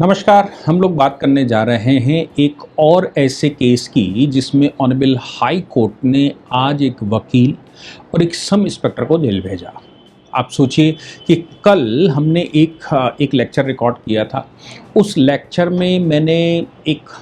नमस्कार। हम लोग बात करने जा रहे हैं एक और ऐसे केस की जिसमें ऑनरेबल हाई कोर्ट ने आज एक वकील और एक सब इंस्पेक्टर को जेल भेजा। आप सोचिए कि कल हमने एक लेक्चर रिकॉर्ड किया था। उस लेक्चर में मैंने एक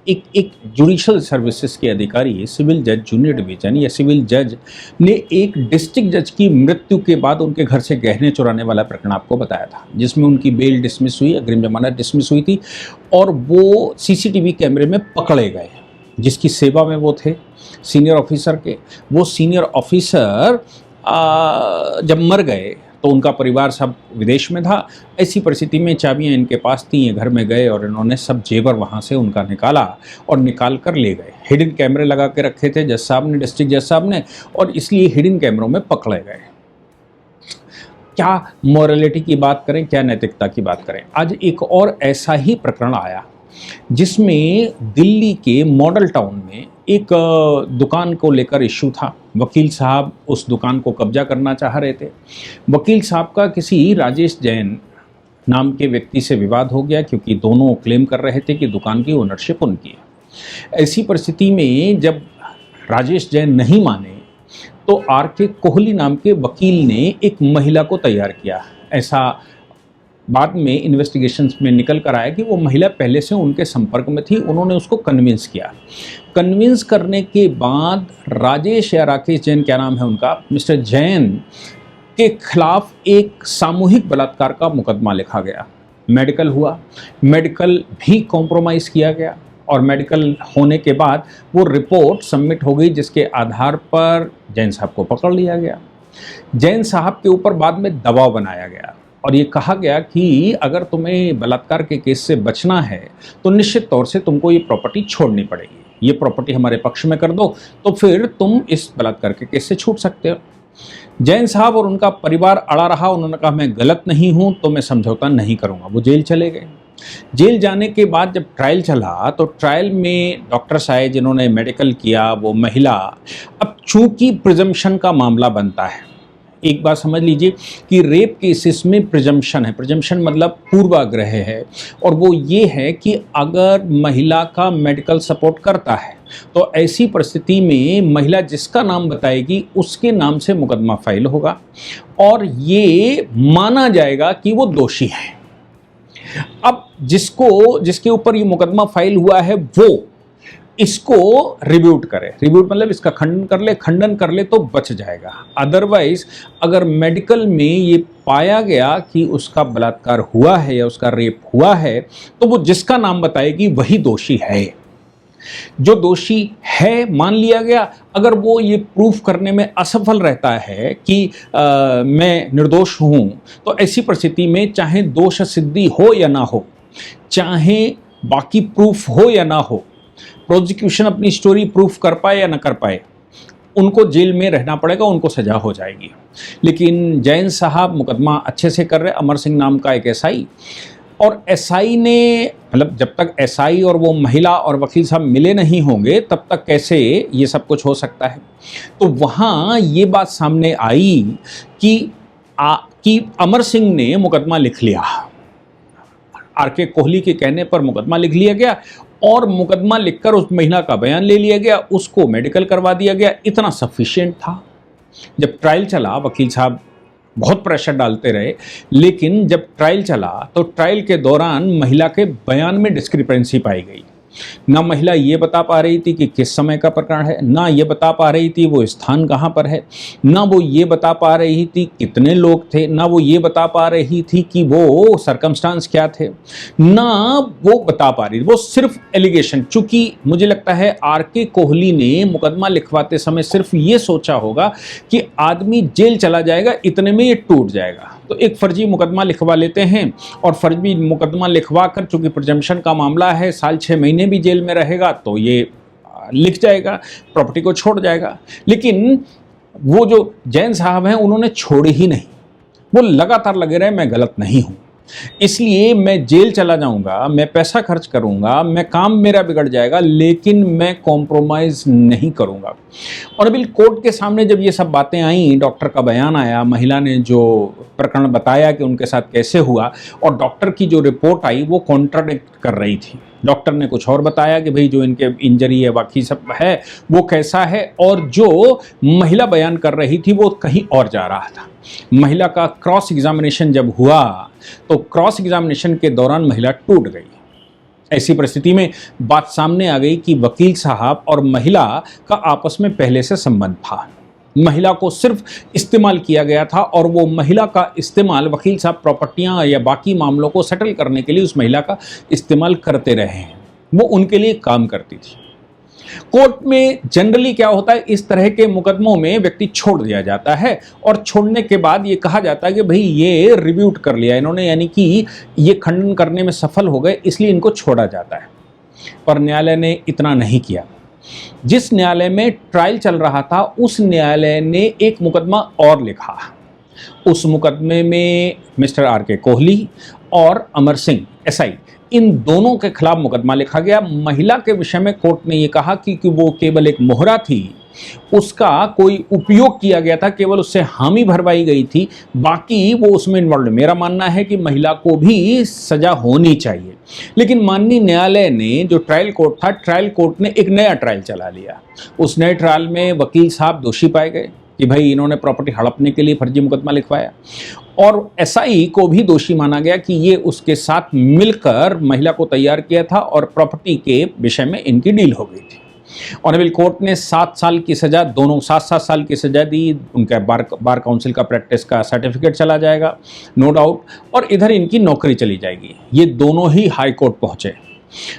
एक एक जुडिशल सर्विसेज के अधिकारी, सिविल जज जूनियर डिवीजन या सिविल जज ने एक डिस्ट्रिक्ट जज की मृत्यु के बाद उनके घर से गहने चुराने वाला प्रकरण आपको बताया था, जिसमें उनकी बेल डिसमिस हुई, अग्रिम जमानत डिसमिस हुई थी और वो सीसीटीवी कैमरे में पकड़े गए। जिसकी सेवा में वो थे सीनियर ऑफिसर के, वो सीनियर ऑफिसर जब मर गए तो उनका परिवार सब विदेश में था। ऐसी परिस्थिति में चाबियां इनके पास थी, ये घर में गए और इन्होंने सब जेवर वहाँ से उनका निकाला और निकाल कर ले गए। हिडन कैमरे लगा के रखे थे जज साहब ने, डिस्ट्रिक्ट जज साहब ने, और इसलिए हिडन कैमरों में पकड़े गए। क्या मॉरलिटी की बात करें, क्या नैतिकता की बात करें। आज एक और ऐसा ही प्रकरण आया जिसमें दिल्ली के मॉडल टाउन में एक दुकान को लेकर इश्यू था। वकील साहब उस दुकान को कब्जा करना चाह रहे थे। वकील साहब का किसी राजेश जैन नाम के व्यक्ति से विवाद हो गया, क्योंकि दोनों क्लेम कर रहे थे कि दुकान की ओनरशिप उनकी है। ऐसी परिस्थिति में जब राजेश जैन नहीं माने तो आर.के. कोहली नाम के वकील ने एक महिला को तैयार किया। ऐसा बाद में इन्वेस्टिगेशंस में निकल कर आया कि वो महिला पहले से उनके संपर्क में थी। उन्होंने उसको कन्विंस किया। कन्विंस करने के बाद राजेश या राकेश जैन, क्या नाम है उनका, मिस्टर जैन के खिलाफ एक सामूहिक बलात्कार का मुकदमा लिखा गया। मेडिकल हुआ, मेडिकल भी कॉम्प्रोमाइज़ किया गया और मेडिकल होने के बाद वो रिपोर्ट सबमिट हो गई, जिसके आधार पर जैन साहब को पकड़ लिया गया। जैन साहब के ऊपर बाद में दबाव बनाया गया और ये कहा गया कि अगर तुम्हें बलात्कार के केस से बचना है तो निश्चित तौर से तुमको ये प्रॉपर्टी छोड़नी पड़ेगी। ये प्रॉपर्टी हमारे पक्ष में कर दो तो फिर तुम इस बलात्कार के केस से छूट सकते हो। जैन साहब और उनका परिवार अड़ा रहा। उन्होंने कहा मैं गलत नहीं हूँ तो मैं समझौता नहीं करूँगा। वो जेल चले गए। जेल जाने के बाद जब ट्रायल चला तो ट्रायल में डॉक्टर्स आए जिन्होंने मेडिकल किया, वो महिला। अब चूंकि प्रिजम्पशन का मामला बनता है, एक बात समझ लीजिए कि रेप केसेस में प्रिजम्पशन है। प्रिजम्पशन मतलब पूर्वाग्रह है, और वो ये है कि अगर महिला का मेडिकल सपोर्ट करता है तो ऐसी परिस्थिति में महिला जिसका नाम बताएगी उसके नाम से मुकदमा फाइल होगा और ये माना जाएगा कि वो दोषी है। अब जिसके ऊपर ये मुकदमा फाइल हुआ है वो इसको रिब्यूट करे। रिब्यूट मतलब इसका खंडन कर ले तो बच जाएगा। अदरवाइज अगर मेडिकल में ये पाया गया कि उसका बलात्कार हुआ है या उसका रेप हुआ है तो वो जिसका नाम बताएगी वही दोषी है। जो दोषी है मान लिया गया। अगर वो ये प्रूफ करने में असफल रहता है कि मैं निर्दोष हूं, तो ऐसी परिस्थिति में चाहे दोष सिद्धि हो या ना हो, चाहे बाकी प्रूफ हो या ना हो, प्रोसिक्यूशन अपनी स्टोरी प्रूफ कर पाए या ना कर पाए, उनको जेल में रहना पड़ेगा, उनको सजा हो जाएगी। लेकिन जैन साहब मुकदमा अच्छे से कर रहे। अमर सिंह नाम का एक एसआई, और एसआई ने मतलब जब तक एसआई और वो महिला और वकील साहब मिले नहीं होंगे तब तक कैसे ये सब कुछ हो सकता है। तो वहाँ ये बात सामने आई कि अमर सिंह ने मुकदमा लिख लिया। आर.के. कोहली के कहने पर मुकदमा लिख लिया गया और मुकदमा लिखकर उस महिला का बयान ले लिया गया, उसको मेडिकल करवा दिया गया। इतना सफिशिएंट था। जब ट्रायल चला वकील साहब बहुत प्रेशर डालते रहे, लेकिन जब ट्रायल चला तो ट्रायल के दौरान महिला के बयान में डिस्क्रिपेंसी पाई गई। ना महिला ये बता पा रही थी कि किस समय का प्रकरण है, ना ये बता पा रही थी वो स्थान कहाँ पर है, ना वो ये बता पा रही थी कितने लोग थे, ना वो ये बता पा रही थी कि वो सर्कमस्टांस क्या थे, ना वो बता पा रही थी। वो सिर्फ एलिगेशन। चूंकि मुझे लगता है आर.के. कोहली ने मुकदमा लिखवाते समय सिर्फ ये सोचा होगा कि आदमी जेल चला जाएगा, इतने में ये टूट जाएगा, तो एक फर्जी मुकदमा लिखवा लेते हैं। और फर्जी मुकदमा लिखवा कर, चूंकि प्रिजम्पशन का मामला है, साल 6 महीने भी जेल में रहेगा, तो ये लिख जाएगा, प्रॉपर्टी को छोड़ जाएगा। लेकिन वो जो जैन साहब हैं उन्होंने छोड़ी ही नहीं। वो लगातार लगे रहे मैं गलत नहीं हूँ। इसलिए मैं जेल चला जाऊंगा, मैं पैसा खर्च करूंगा, मैं काम मेरा बिगड़ जाएगा, लेकिन मैं कॉम्प्रोमाइज़ नहीं करूंगा। ऑनरेबल कोर्ट के सामने जब ये सब बातें आई, डॉक्टर का बयान आया, महिला ने जो प्रकरण बताया कि उनके साथ कैसे हुआ, और डॉक्टर की जो रिपोर्ट आई वो कॉन्ट्राडिक्ट कर रही थी। डॉक्टर ने कुछ और बताया कि भाई जो इनके इंजरी है बाकी सब है वो कैसा है, और जो महिला बयान कर रही थी वो कहीं और जा रहा था। महिला का क्रॉस एग्जामिनेशन जब हुआ तो क्रॉस एग्जामिनेशन के दौरान महिला टूट गई। ऐसी परिस्थिति में बात सामने आ गई कि वकील साहब और महिला का आपस में पहले से संबंध था। महिला को सिर्फ इस्तेमाल किया गया था, और वो महिला का इस्तेमाल वकील साहब प्रॉपर्टियां या बाकी मामलों को सेटल करने के लिए उस महिला का इस्तेमाल करते रहे हैं। वो उनके लिए काम करती थी। कोर्ट में जनरली क्या होता है, इस तरह के मुकदमों में व्यक्ति छोड़ दिया जाता है, और छोड़ने के बाद ये कहा जाता है कि भाई ये रिव्यूट कर लिया इन्होंने, यानी कि ये खंडन करने में सफल हो गए, इसलिए इनको छोड़ा जाता है। पर न्यायालय ने इतना नहीं किया। जिस न्यायालय में ट्रायल चल रहा था उस न्यायालय ने एक मुकदमा और लिखा। उस मुकदमे में मिस्टर आर के कोहली और अमर सिंह एसआई, इन दोनों के खिलाफ मुकदमा लिखा गया। महिला के विषय में कोर्ट ने ये कहा कि वो केवल एक मोहरा थी, उसका कोई उपयोग किया गया था, केवल उससे हामी भरवाई गई थी, बाकी वो उसमें इन्वॉल्व। मेरा मानना है कि महिला को भी सजा होनी चाहिए, लेकिन माननीय न्यायालय ने, जो ट्रायल कोर्ट था, ट्रायल कोर्ट ने एक नया ट्रायल चला लिया। उस नए ट्रायल में वकील साहब दोषी पाए गए कि भाई इन्होंने प्रॉपर्टी हड़पने के लिए फर्जी मुकदमा लिखवाया, और एसआई को भी दोषी माना गया कि ये उसके साथ मिलकर महिला को तैयार किया था और प्रॉपर्टी के विषय में इनकी डील हो गई थी। ऑनरेबल कोर्ट ने 7 साल की सजा, दोनों 7-7 साल की सजा दी। उनका बार काउंसिल का प्रैक्टिस का सर्टिफिकेट चला जाएगा, नो डाउट, और इधर इनकी नौकरी चली जाएगी। ये दोनों ही हाई कोर्ट पहुंचे।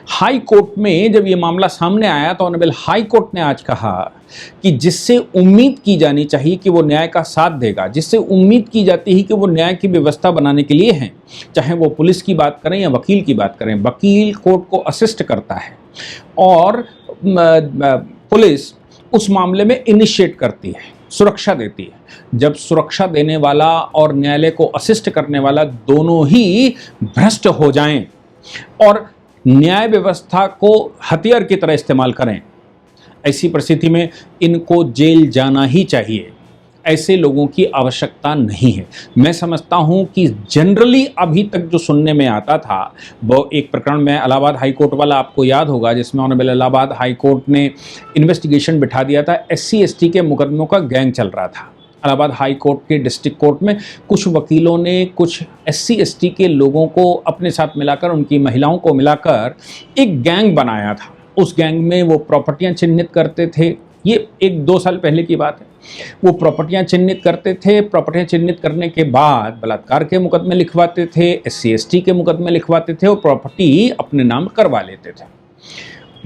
हाई कोर्ट में जब ये मामला सामने आया तो ऑनरेबल हाई कोर्ट ने आज कहा कि जिससे उम्मीद की जानी चाहिए कि वो न्याय का साथ देगा, जिससे उम्मीद की जाती है कि वो न्याय की व्यवस्था बनाने के लिए हैं, चाहे वो पुलिस की बात करें या वकील की बात करें, वकील कोर्ट को असिस्ट करता है और पुलिस उस मामले में इनिशिएट करती है, सुरक्षा देती है। जब सुरक्षा देने वाला और न्यायालय को असिस्ट करने वाला दोनों ही भ्रष्ट हो जाएं और न्याय व्यवस्था को हथियार की तरह इस्तेमाल करें, ऐसी परिस्थिति में इनको जेल जाना ही चाहिए। ऐसे लोगों की आवश्यकता नहीं है। मैं समझता हूं कि जनरली अभी तक जो सुनने में आता था, वो एक प्रकरण में इलाहाबाद हाई कोर्ट वाला आपको याद होगा, जिसमें ऑनरेबल इलाहाबाद हाई कोर्ट ने इन्वेस्टिगेशन बिठा दिया था। SC ST के मुकदमों का गैंग चल रहा था। इलाहाबाद हाई कोर्ट के डिस्ट्रिक्ट कोर्ट में कुछ वकीलों ने कुछ SC ST के लोगों को अपने साथ मिलाकर, उनकी महिलाओं को मिलाकर एक गैंग बनाया था। उस गैंग में वो प्रॉपर्टियां चिन्हित करते थे। ये 1-2 साल पहले की बात है। वो प्रॉपर्टियां चिन्हित करते थे। प्रॉपर्टियां चिन्हित करने के बाद बलात्कार के मुकदमे लिखवाते थे, SC ST के मुकदमे लिखवाते थे और प्रॉपर्टी अपने नाम करवा लेते थे।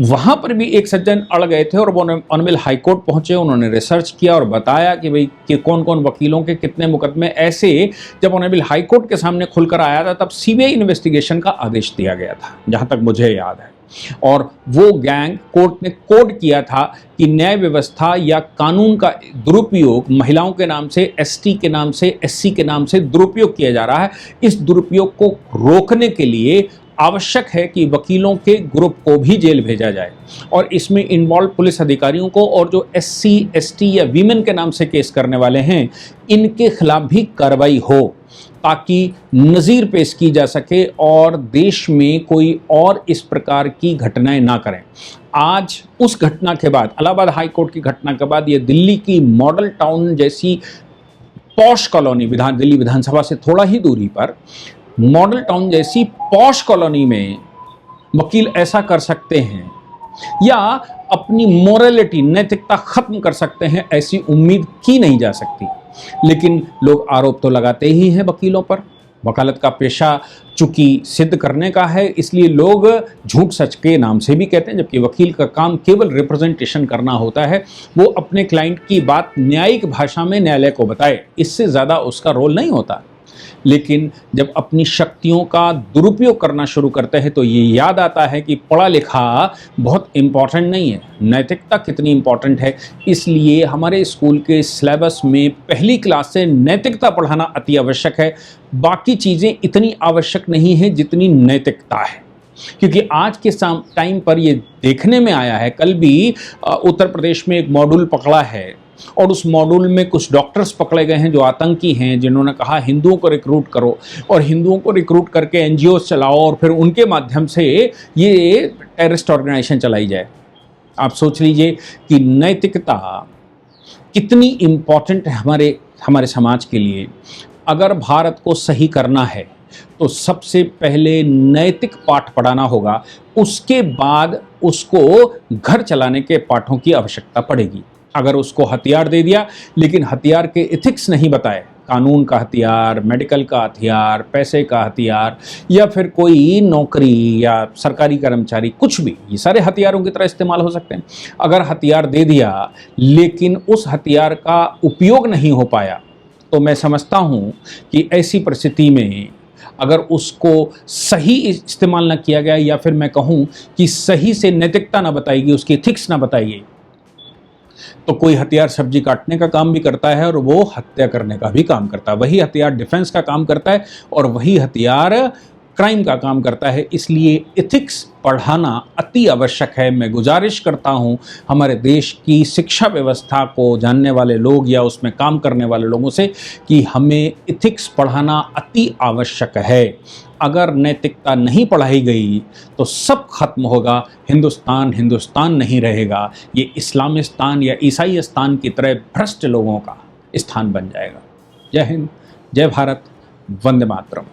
वहाँ पर भी एक सज्जन अड़ गए थे और वो ऑनरेबल हाई कोर्ट पहुँचे। उन्होंने रिसर्च किया और बताया कि भाई कि कौन कौन वकीलों के कितने मुकदमे ऐसे। जब ऑनरेबल हाई कोर्ट के सामने खुलकर आया था तब CBI इन्वेस्टिगेशन का आदेश दिया गया था, जहाँ तक मुझे याद है। और वो गैंग कोर्ट ने कोड किया था कि न्याय व्यवस्था या कानून का दुरुपयोग महिलाओं के नाम से, ST के नाम से, SC के नाम से दुरुपयोग किया जा रहा है। इस दुरुपयोग को रोकने के लिए आवश्यक है कि वकीलों के ग्रुप को भी जेल भेजा जाए और इसमें इन्वॉल्व पुलिस अधिकारियों को, और जो SC ST या वीमेन के नाम से केस करने वाले हैं, इनके खिलाफ भी कार्रवाई हो, ताकि नज़ीर पेश की जा सके और देश में कोई और इस प्रकार की घटनाएं ना करें। आज उस घटना के बाद, इलाहाबाद हाई कोर्ट की घटना के बाद, ये दिल्ली की मॉडल टाउन जैसी पॉश कॉलोनी, दिल्ली विधानसभा से थोड़ा ही दूरी पर मॉडल टाउन जैसी पॉश कॉलोनी में वकील ऐसा कर सकते हैं या अपनी मोरालिटी, नैतिकता खत्म कर सकते हैं, ऐसी उम्मीद की नहीं जा सकती। लेकिन लोग आरोप तो लगाते ही हैं वकीलों पर। वकालत का पेशा चूंकि सिद्ध करने का है, इसलिए लोग झूठ सच के नाम से भी कहते हैं, जबकि वकील का काम केवल रिप्रेजेंटेशन करना होता है। वो अपने क्लाइंट की बात न्यायिक भाषा में न्यायालय को बताए, इससे ज़्यादा उसका रोल नहीं होता। लेकिन जब अपनी शक्तियों का दुरुपयोग करना शुरू करते हैं तो ये याद आता है कि पढ़ा लिखा बहुत इम्पॉर्टेंट नहीं है, नैतिकता कितनी इम्पॉर्टेंट है। इसलिए हमारे स्कूल के सिलेबस में पहली क्लास से नैतिकता पढ़ाना अति आवश्यक है। बाकी चीज़ें इतनी आवश्यक नहीं है जितनी नैतिकता है, क्योंकि आज के टाइम पर ये देखने में आया है, कल भी उत्तर प्रदेश में एक मॉड्यूल पकड़ा है और उस मॉड्यूल में कुछ डॉक्टर्स पकड़े गए हैं जो आतंकी हैं, जिन्होंने कहा हिंदुओं को रिक्रूट करो और हिंदुओं को रिक्रूट करके एनजीओ चलाओ और फिर उनके माध्यम से ये टेररिस्ट ऑर्गेनाइजेशन चलाई जाए। आप सोच लीजिए कि नैतिकता कितनी इम्पॉर्टेंट है हमारे समाज के लिए। अगर भारत को सही करना है तो सबसे पहले नैतिक पाठ पढ़ाना होगा, उसके बाद उसको घर चलाने के पाठों की आवश्यकता पड़ेगी। अगर उसको हथियार दे दिया लेकिन हथियार के एथिक्स नहीं बताए, कानून का हथियार, मेडिकल का हथियार, पैसे का हथियार या फिर कोई नौकरी या सरकारी कर्मचारी, कुछ भी, ये सारे हथियारों की तरह इस्तेमाल हो सकते हैं। अगर हथियार दे दिया लेकिन उस हथियार का उपयोग नहीं हो पाया तो मैं समझता हूँ कि ऐसी परिस्थिति में अगर उसको सही इस्तेमाल ना किया गया या फिर मैं कहूँ कि सही से नैतिकता ना बताई गई, उसकी एथिक्स ना बताई गई, तो कोई हथियार सब्जी काटने का काम भी करता है और वो हत्या करने का भी काम करता है। वही हथियार डिफेंस का काम करता है और वही हथियार क्राइम का काम करता है। इसलिए एथिक्स पढ़ाना अति आवश्यक है। मैं गुजारिश करता हूँ हमारे देश की शिक्षा व्यवस्था को जानने वाले लोग या उसमें काम करने वाले लोगों से कि हमें एथिक्स पढ़ाना अति आवश्यक है। अगर नैतिकता नहीं पढ़ाई गई तो सब खत्म होगा, हिंदुस्तान हिंदुस्तान नहीं रहेगा, ये इस्लामिस्तान या ईसाईस्तान की तरह भ्रष्ट लोगों का स्थान बन जाएगा। जय हिंद, जय भारत, वंदे मातरम।